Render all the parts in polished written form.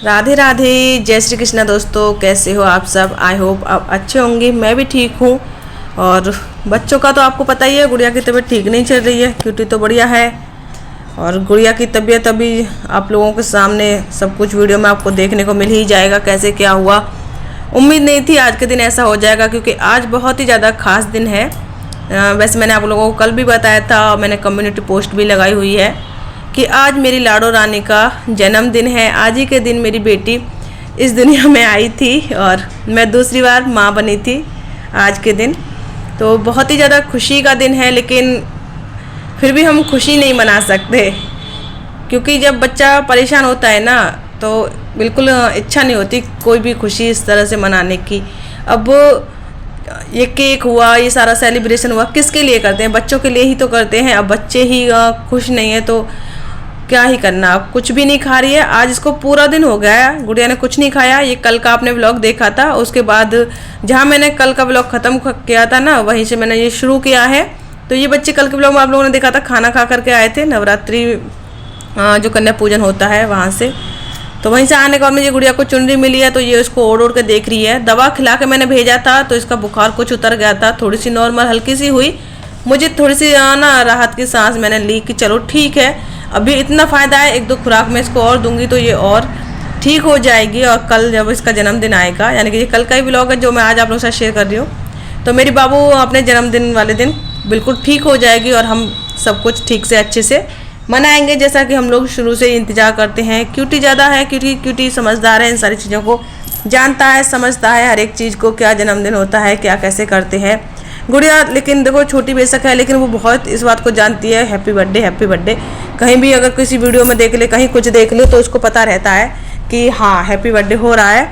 राधे राधे, जय श्री कृष्णा। दोस्तों कैसे हो आप सब? आई होप आप अच्छे होंगे। मैं भी ठीक हूँ। और बच्चों का तो आपको पता ही है, गुड़िया की तबीयत ठीक नहीं चल रही है। क्यूटी तो बढ़िया है और गुड़िया की तबीयत अभी आप लोगों के सामने सब कुछ वीडियो में आपको देखने को मिल ही जाएगा कैसे क्या हुआ। उम्मीद नहीं थी आज के दिन ऐसा हो जाएगा, क्योंकि आज बहुत ही ज़्यादा खास दिन है। वैसे मैंने आप लोगों को कल भी बताया था और मैंने कम्युनिटी पोस्ट भी लगाई हुई है कि आज मेरी लाडो रानी का जन्मदिन है। आज ही के दिन मेरी बेटी इस दुनिया में आई थी और मैं दूसरी बार माँ बनी थी आज के दिन। तो बहुत ही ज़्यादा खुशी का दिन है, लेकिन फिर भी हम खुशी नहीं मना सकते, क्योंकि जब बच्चा परेशान होता है ना तो बिल्कुल इच्छा नहीं होती कोई भी खुशी इस तरह से मनाने की। अब ये केक हुआ, ये सारा सेलिब्रेशन हुआ, किसके लिए करते हैं? बच्चों के लिए ही तो करते हैं। अब बच्चे ही खुश नहीं है तो क्या ही करना। अब कुछ भी नहीं खा रही है। आज इसको पूरा दिन हो गया है, गुड़िया ने कुछ नहीं खाया। ये कल का आपने व्लॉग देखा था, उसके बाद जहाँ मैंने कल का व्लॉग ख़त्म किया था ना, वहीं से मैंने ये शुरू किया है। तो ये बच्चे कल के व्लॉग में आप लोगों ने देखा था, खाना खा करके आए थे नवरात्रि जो कन्या पूजन होता है वहाँ से। तो वहीं से आने के बाद मुझे गुड़िया को चुनरी मिली है, तो ये उसको ओढ़ ओढ़ के देख रही है। दवा खिला के मैंने भेजा था तो इसका बुखार कुछ उतर गया था, थोड़ी सी नॉर्मल हल्की सी हुई। मुझे थोड़ी सी ना राहत की सांस मैंने ली कि चलो ठीक है, अभी इतना फ़ायदा है, एक दो खुराक में इसको और दूंगी तो ये और ठीक हो जाएगी। और कल जब इसका जन्मदिन आएगा, यानी कि ये कल का ही व्लॉग है जो मैं आज आप लोगों के साथ शेयर कर रही हूँ, तो मेरी बाबू अपने जन्मदिन वाले दिन बिल्कुल ठीक हो जाएगी और हम सब कुछ ठीक से अच्छे से मनाएंगे, जैसा कि हम लोग शुरू से इंतजार करते हैं। क्यूटी ज़्यादा है, क्यूटी समझदार है, इन सारी चीज़ों को जानता है, समझता है हर एक चीज़ को, क्या जन्मदिन होता है, क्या कैसे करते हैं। गुड़िया लेकिन देखो छोटी बेशक है, लेकिन वो बहुत इस बात को जानती है, हैप्पी बर्थडे हैप्पी बर्थडे। कहीं भी अगर किसी वीडियो में देख ले, कहीं कुछ देख ले, तो उसको पता रहता है कि हाँ हैप्पी बर्थडे हो रहा है।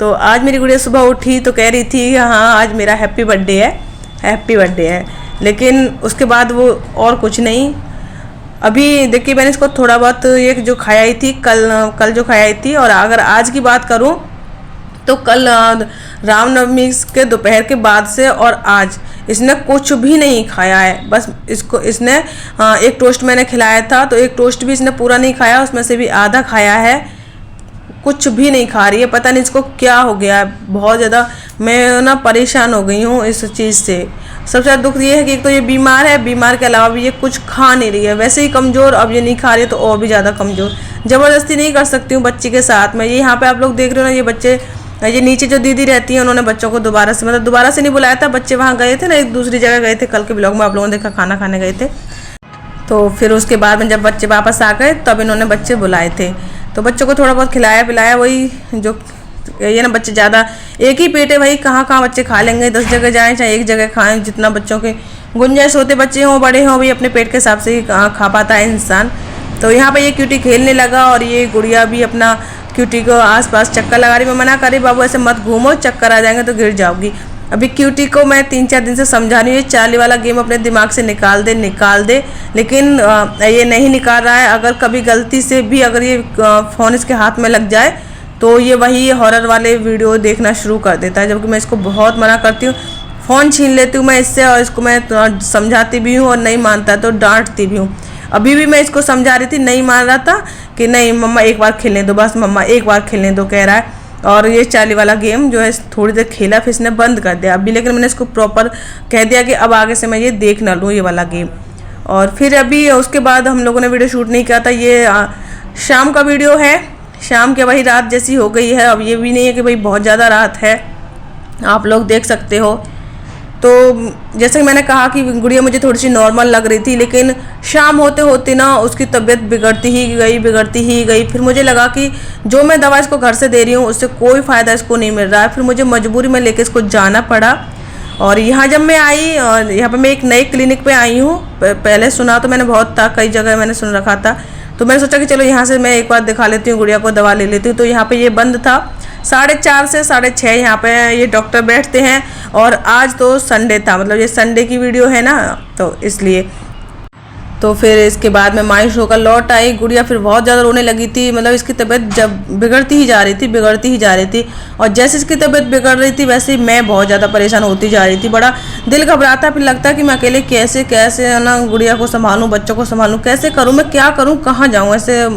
तो आज मेरी गुड़िया सुबह उठी तो कह रही थी हाँ आज मेरा हैप्पी बर्थडे है, हैप्पी बर्थडे है। लेकिन उसके बाद वो और कुछ नहीं। अभी देखिए मैंने इसको थोड़ा बहुत ये जो खाई थी कल जो खाई थी, और अगर आज की बात करूं तो कल रामनवमी के दोपहर के बाद से और आज इसने कुछ भी नहीं खाया है। बस इसने एक टोस्ट मैंने खिलाया था, तो एक टोस्ट भी इसने पूरा नहीं खाया, उसमें से भी आधा खाया है। कुछ भी नहीं खा रही है, पता नहीं इसको क्या हो गया है। बहुत ज़्यादा मैं ना परेशान हो गई हूँ इस चीज़ से। सबसे ज़्यादा दुख ये है कि एक तो ये बीमार है, बीमार के अलावा भी ये कुछ खा नहीं रही है, वैसे ही कमज़ोर, अब ये नहीं खा रही है तो और भी ज़्यादा कमज़ोर। ज़बरदस्ती नहीं कर सकती हूँ बच्ची के साथ में। ये यहाँ पे आप लोग देख रहे हो ना, ये बच्चे, ये नीचे जो दीदी रहती है उन्होंने बच्चों को दोबारा से नहीं बुलाया था। बच्चे वहाँ गए थे ना, एक दूसरी जगह गए थे, कल के ब्लॉग में आप लोगों ने देखा, खाना खाने गए थे। तो फिर उसके बाद में जब बच्चे वापस आ गए तब इन्होंने बच्चे बुलाए थे, तो बच्चों को थोड़ा बहुत खिलाया पिलाया। वही जो ये ना बच्चे ज़्यादा, एक ही पेट है भाई, कहाँ बच्चे खा लेंगे। 10 जगह जाएँ चाहे एक जगह खाएं, जितना बच्चों के गुंजाइश होते, बच्चे हों बड़े हों, भाई अपने पेट के हिसाब से ही खा पाता है इंसान। तो यहाँ पे ये क्यूटी खेलने लगा और ये गुड़िया भी अपना क्यूटी को आसपास चक्कर लगा रही। मैं मना कर रही, बाबू ऐसे मत घूमो, चक्कर आ जाएंगे तो गिर जाओगी। अभी क्यूटी को मैं 3-4 दिन से समझा रही हूँ, ये चाली वाला गेम अपने दिमाग से निकाल दे, लेकिन ये नहीं निकाल रहा है। अगर कभी गलती से भी अगर ये फ़ोन इसके हाथ में लग जाए तो ये वही हॉरर वाले वीडियो देखना शुरू कर देता है, जबकि मैं इसको बहुत मना करती हूँ। फ़ोन छीन लेती हूँ मैं इससे, और इसको मैं समझाती भी हूँ और नहीं मानता तो डांटती भी हूँ। अभी भी मैं इसको समझा रही थी, नहीं मान रहा था कि नहीं मम्मा एक बार खेलने दो, बस मम्मा एक बार खेलने दो कह रहा है। और ये चाली वाला गेम जो है थोड़ी देर खेला, फिर इसने बंद कर दिया अभी। लेकिन मैंने इसको प्रॉपर कह दिया कि अब आगे से मैं ये देख ना लूँ ये वाला गेम। और फिर अभी उसके बाद हम लोगों ने वीडियो शूट नहीं किया था। ये शाम का वीडियो है, शाम के वही रात जैसी हो गई है। अब ये भी नहीं है कि भाई बहुत ज़्यादा रात है, आप लोग देख सकते हो। तो जैसे कि मैंने कहा कि गुड़िया मुझे थोड़ी सी नॉर्मल लग रही थी, लेकिन शाम होते होते ना उसकी तबीयत बिगड़ती ही गई। फिर मुझे लगा कि जो मैं दवा इसको घर से दे रही हूँ उससे कोई फ़ायदा इसको नहीं मिल रहा है। फिर मुझे मजबूरी में लेके इसको जाना पड़ा। और यहाँ जब मैं आई, और यहाँ पर मैं एक नए क्लिनिक पे आई हूँ। पहले सुना तो मैंने बहुत था, कई जगह मैंने सुन रखा था, तो मैंने सोचा कि चलो यहाँ से मैं एक बार दिखा लेती हूँ, गुड़िया को दवा ले लेती हूँ। तो यहाँ पे ये बंद था, 4:30 से 6:30 यहाँ पे ये डॉक्टर बैठते हैं। और आज तो संडे था, मतलब ये संडे की वीडियो है ना, तो इसलिए। तो फिर इसके बाद में मायूस होकर लौट आई। गुड़िया फिर बहुत ज़्यादा रोने लगी थी, मतलब इसकी तबीयत जब बिगड़ती ही जा रही थी। और जैसे इसकी तबीयत बिगड़ रही थी वैसे ही मैं बहुत ज़्यादा परेशान होती जा रही थी। बड़ा दिल घबराता, फिर लगता कि मैं अकेले कैसे ना गुड़िया को संभालूँ, बच्चों को संभालूँ, कैसे करूँ, मैं क्या करूँ, कहाँ जाऊँ, ऐसे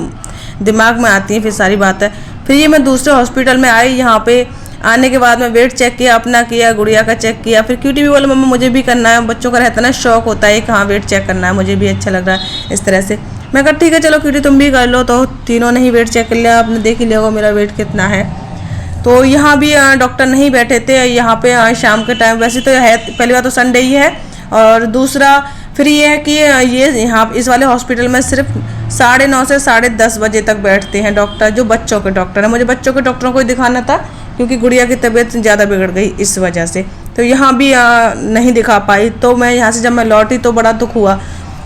दिमाग में आती है फिर सारी बातें। फिर ये मैं दूसरे हॉस्पिटल में आई। यहाँ पे आने के बाद मैं वेट चेक किया, अपना किया, गुड़िया का चेक किया। फिर क्यूटी भी बोला मम्मा मुझे भी करना है। बच्चों का रहता है ना शौक होता है कि हाँ वेट चेक करना है, मुझे भी अच्छा लग रहा है इस तरह से। मैं कहा ठीक है चलो क्यूटी तुम भी कर लो। तो तीनों ने ही वेट चेक कर लिया। आपने देख ही लिया होगा मेरा वेट कितना है। तो यहाँ भी डॉक्टर नहीं बैठे थे। यहाँ पे शाम के टाइम, वैसे तो है पहली बात तो संडे ही है, और दूसरा फिर ये है कि ये यहाँ इस वाले हॉस्पिटल में सिर्फ 9:30 से 10:30 बजे तक बैठते हैं डॉक्टर, जो बच्चों के डॉक्टर हैं। मुझे बच्चों के डॉक्टरों को ही दिखाना था क्योंकि गुड़िया की तबीयत ज़्यादा बिगड़ गई इस वजह से। तो यहाँ भी नहीं दिखा पाई। तो मैं यहाँ से जब मैं लौटी तो बड़ा दुख हुआ।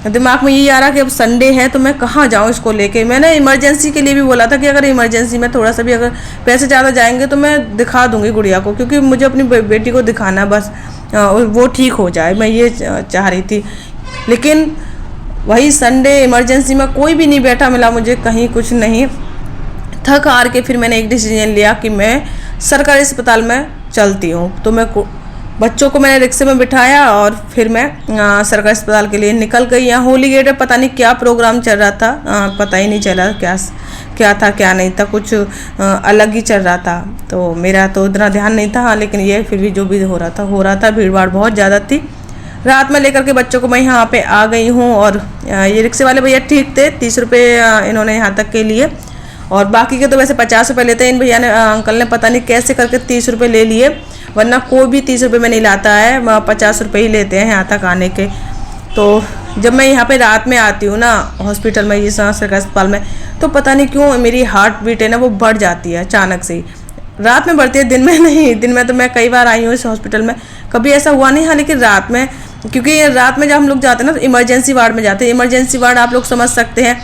दिमाग में यही आ रहा कि अब संडे है तो मैं कहाँ जाऊँ इसको लेके। मैंने इमरजेंसी के लिए भी बोला था कि अगर इमरजेंसी में थोड़ा सा भी अगर पैसे ज़्यादा जाएंगे तो मैं दिखा दूँगी गुड़िया को, क्योंकि मुझे अपनी बेटी को दिखाना, बस वो ठीक हो जाए, मैं ये चाह रही थी। लेकिन वही संडे इमरजेंसी में कोई भी नहीं बैठा मिला मुझे, कहीं कुछ नहीं। थक हार के फिर मैंने एक डिसीजन लिया कि मैं सरकारी अस्पताल में चलती हूँ। तो मैं बच्चों को मैंने रिक्शे में बिठाया और फिर मैं सरकारी अस्पताल के लिए निकल गई। यहाँ होली गेट में पता नहीं क्या प्रोग्राम चल रहा था, पता ही नहीं चला क्या था क्या नहीं था, कुछ अलग ही चल रहा था। तो मेरा तो इतना ध्यान नहीं था। हाँ, लेकिन ये फिर भी जो भी हो रहा था, भीड़ भाड़ बहुत ज़्यादा थी। रात में लेकर के बच्चों को मैं यहाँ पे आ गई हूँ। और ये रिक्शे वाले भैया ठीक थे, 30 रुपये इन्होंने यहाँ तक के लिए, और बाकी के तो वैसे 50 रुपये लेते हैं। इन भैया ने, अंकल ने पता नहीं कैसे करके 30 रुपये ले लिए, वरना कोई भी 30 रुपये में नहीं लाता है, 50 रुपये ही लेते हैं यहाँ तक आने के। तो जब मैं यहाँ पे रात में आती हूँ ना हॉस्पिटल में, ये सरकारी अस्पताल में, तो पता नहीं क्यों मेरी हार्ट बीट है ना वो बढ़ जाती है अचानक से ही। रात में बढ़ती है, दिन में नहीं। दिन में तो मैं कई बार आई हूँ इस हॉस्पिटल में, कभी ऐसा हुआ नहीं। हाँ, लेकिन रात में, क्योंकि रात में जब हम लोग जाते हैं ना तो इमरजेंसी वार्ड में जाते हैं। इमरजेंसी वार्ड आप लोग समझ सकते हैं,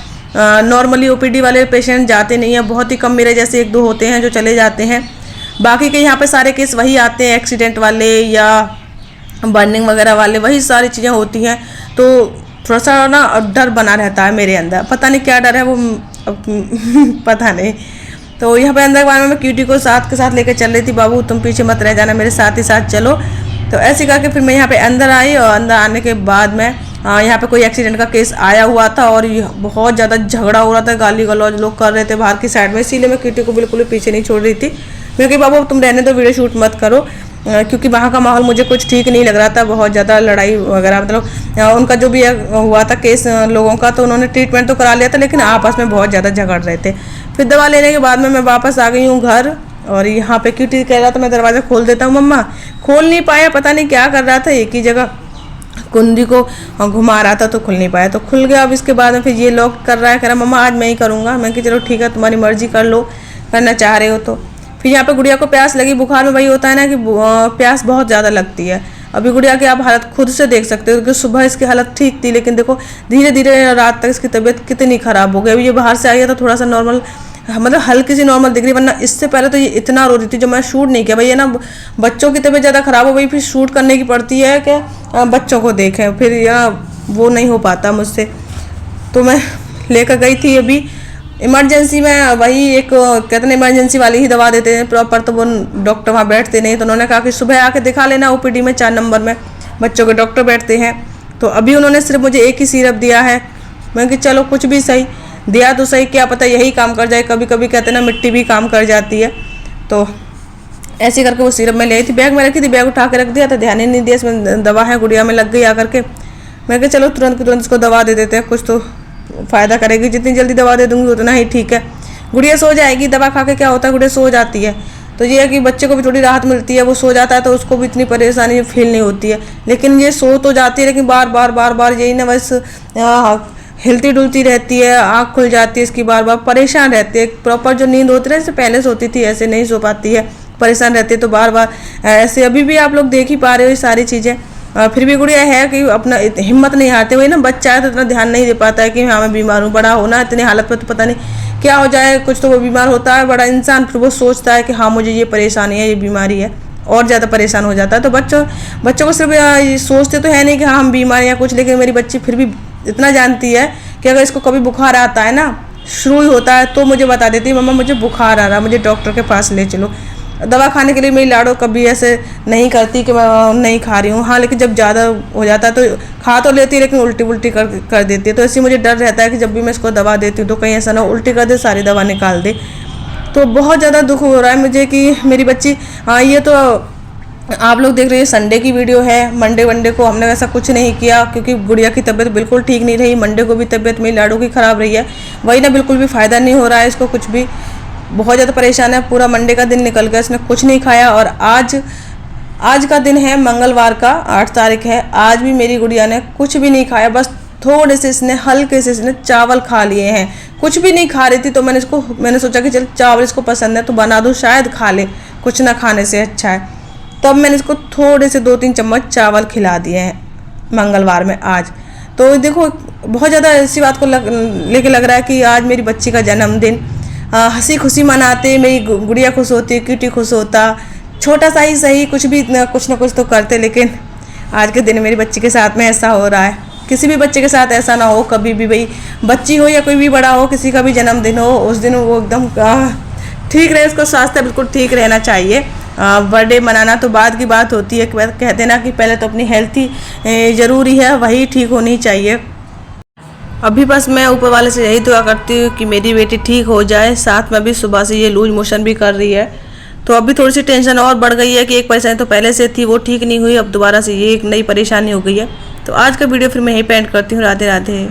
नॉर्मली ओपीडी वाले पेशेंट जाते नहीं हैं, बहुत ही कम, मेरे जैसे 1-2 होते हैं जो चले जाते हैं। बाकी के यहाँ पे सारे केस वही आते हैं, एक्सीडेंट वाले या बर्निंग वगैरह वाले, वही सारी चीज़ें होती हैं। तो थोड़ा सा ना डर बना रहता है मेरे अंदर, पता नहीं क्या डर है वो पता नहीं। तो यहाँ पे अंदर के बारे में मैं क्यूटी को साथ के साथ लेकर चल रही थी, बाबू तुम पीछे मत रह जाना, मेरे साथ ही साथ चलो। तो ऐसे करके फिर मैं यहाँ पे अंदर आई, और अंदर आने के बाद मैं यहाँ पे कोई एक्सीडेंट का केस आया हुआ था और बहुत ज़्यादा झगड़ा हो रहा था, गाली गलौज लोग कर रहे थे बाहर की साइड में। इसीलिए मैं क्यूटी को बिल्कुल भी पीछे नहीं छोड़ रही थी। मैं कि बाबू तुम रहने दो, वीडियो शूट मत करो, क्योंकि वहाँ का माहौल मुझे कुछ ठीक नहीं लग रहा था। बहुत ज़्यादा लड़ाई वगैरह, मतलब उनका जो भी हुआ था केस लोगों का, तो उन्होंने ट्रीटमेंट तो करा लिया था, लेकिन आपस में बहुत ज़्यादा झगड़ रहे थे। फिर दवा लेने के बाद में मैं वापस आ गई हूँ घर, और यहाँ पे क्यूटी कह रहा था मैं दरवाज़ा खोल देता हूँ। मम्मा खोल नहीं पाया, पता नहीं क्या कर रहा था, एक ही जगह कुंडी को घुमा रहा था तो खुल नहीं पाया, तो खुल गया। अब इसके बाद में फिर ये लॉक कर रहा है, कह रहा मम्मा आज मैं ही करूँगा। मैं कि चलो ठीक है, तुम्हारी मर्जी, कर लो, करना चाह रहे हो तो। फिर यहाँ पे गुड़िया को प्यास लगी। बुखार में वही होता है ना कि प्यास बहुत ज़्यादा लगती है। अभी गुड़िया की आप हालत खुद से देख सकते हो, क्योंकि सुबह इसकी हालत ठीक थी, लेकिन देखो धीरे धीरे रात तक इसकी तबीयत कितनी ख़राब हो गई। अभी ये बाहर से आई है तो थोड़ा सा नॉर्मल, मतलब हल्की सी नॉर्मल दिख रही, वरना इससे पहले तो ये इतना रो रही थी जो मैं शूट नहीं किया। भाई ये ना बच्चों की तबीयत ज़्यादा ख़राब हो गई, फिर शूट करने की पड़ती है कि बच्चों को देखें, फिर या वो नहीं हो पाता मुझसे। तो मैं लेकर गई थी अभी इमरजेंसी में, वही एक कहते हैं इमरजेंसी वाली ही दवा देते हैं प्रॉपर, तो वो डॉक्टर वहाँ बैठते नहीं। तो उन्होंने कहा कि सुबह आके दिखा लेना ओपीडी में, 4 नंबर में बच्चों के डॉक्टर बैठते हैं। तो अभी उन्होंने सिर्फ मुझे एक ही सिरप दिया है। मैं कि चलो कुछ भी सही, दिया तो सही, क्या पता यही काम कर जाए। कभी कभी कहते हैं ना मिट्टी भी काम कर जाती है। तो ऐसे करके वो सिरप मैं ले आई थी, बैग में रखी थी, बैग उठा के रख दिया था, ध्यान ही नहीं दिया इसमें दवा है। गुड़िया में लग गई आकर के। मैं कि चलो तुरंत इसको दवा दे देते हैं, कुछ तो फ़ायदा करेगी। जितनी जल्दी दवा दे दूंगी उतना ही ठीक है, गुड़िया सो जाएगी। दवा खा के क्या होता है, गुड़िया सो जाती है, तो ये है कि बच्चे को भी थोड़ी राहत मिलती है। वो सो जाता है तो उसको भी इतनी परेशानी फील नहीं होती है। लेकिन ये सो तो जाती है, लेकिन बार बार यही ना बस हिलती डुलती रहती है, आँख खुल जाती है इसकी, बार बार परेशान रहती है। प्रॉपर जो नींद होती है जैसे पहले सोती थी ऐसे नहीं सो पाती है, परेशान रहती है। तो बार बार ऐसे अभी भी आप लोग देख ही पा रहे हो ये सारी चीज़ें। फिर भी गुड़िया है कि अपना हिम्मत नहीं हारते हुए ना, बच्चा है तो इतना ध्यान नहीं दे पाता है कि हाँ मैं बीमार हूँ। बड़ा होना इतनी हालत पर तो पता नहीं क्या हो जाए, कुछ तो वो बीमार होता है बड़ा इंसान, फिर वो सोचता है कि हाँ मुझे ये परेशानी है, ये बीमारी है, और ज़्यादा परेशान हो जाता है। तो बच्चों को सिर्फ सोचते तो है नहीं कि हाँ हम बीमार या कुछ, लेकिन मेरी बच्ची फिर भी इतना जानती है कि अगर इसको कभी बुखार आता है ना, शुरू ही होता है, तो मुझे बता देती है मम्मा मुझे बुखार आ रहा, मुझे डॉक्टर के पास ले चलो। दवा खाने के लिए मेरी लाडो कभी ऐसे नहीं करती कि मैं नहीं खा रही हूँ। हाँ, लेकिन जब ज़्यादा हो जाता है तो खा तो लेती है, लेकिन उल्टी कर देती है। तो ऐसे मुझे डर रहता है कि जब भी मैं इसको दवा देती हूँ तो कहीं ऐसा ना उल्टी कर दे, सारी दवा निकाल दे। तो बहुत ज़्यादा दुख हो रहा है मुझे कि मेरी बच्ची, हाँ ये तो आप लोग देख रहे हैं संडे की वीडियो है। मंडे को हमने वैसा कुछ नहीं किया क्योंकि गुड़िया की तबीयत बिल्कुल ठीक नहीं रही। मंडे को भी तबीयत मेरी लाडू की ख़राब रही है, वही ना बिल्कुल भी फ़ायदा नहीं हो रहा है इसको कुछ भी, बहुत ज़्यादा परेशान है। पूरा मंडे का दिन निकल गया, इसने कुछ नहीं खाया। और आज का दिन है मंगलवार का, 8 तारीख है। आज भी मेरी गुड़िया ने कुछ भी नहीं खाया, बस थोड़े से इसने हल्के से इसने चावल खा लिए हैं। कुछ भी नहीं खा रही थी तो मैंने सोचा कि चल चावल इसको पसंद है तो बना दूँ, शायद खा ले, कुछ ना खाने से अच्छा है। तब मैंने इसको थोड़े से 2-3 चम्मच चावल खिला दिए हैं मंगलवार में आज। तो देखो बहुत ज़्यादा इसी बात को लेके लग रहा है कि आज मेरी बच्ची का जन्मदिन, हंसी खुशी मनाते, मेरी गुड़िया खुश होती, क्यूटी खुश होता, छोटा सा ही सही कुछ ना कुछ तो करते। लेकिन आज के दिन मेरी बच्ची के साथ में ऐसा हो रहा है। किसी भी बच्चे के साथ ऐसा ना हो कभी भी, भाई बच्ची हो या कोई भी बड़ा हो, किसी का भी जन्मदिन हो, उस दिन वो एकदम ठीक रहे, उसका स्वास्थ्य बिल्कुल ठीक रहना चाहिए। बर्थडे मनाना तो बाद की बात होती है, कहते ना कि पहले तो अपनी हेल्थ ही ज़रूरी है, वही ठीक होनी चाहिए। अभी बस मैं ऊपर वाले से यही दुआ करती हूँ कि मेरी बेटी ठीक हो जाए। साथ में अभी सुबह से ये लूज मोशन भी कर रही है, तो अभी थोड़ी सी टेंशन और बढ़ गई है कि एक परेशानी तो पहले से थी, वो ठीक नहीं हुई, अब दोबारा से ये एक नई परेशानी हो गई है। तो आज का वीडियो फिर मैं यहीं पे एंड करती हूँ। राधे राधे।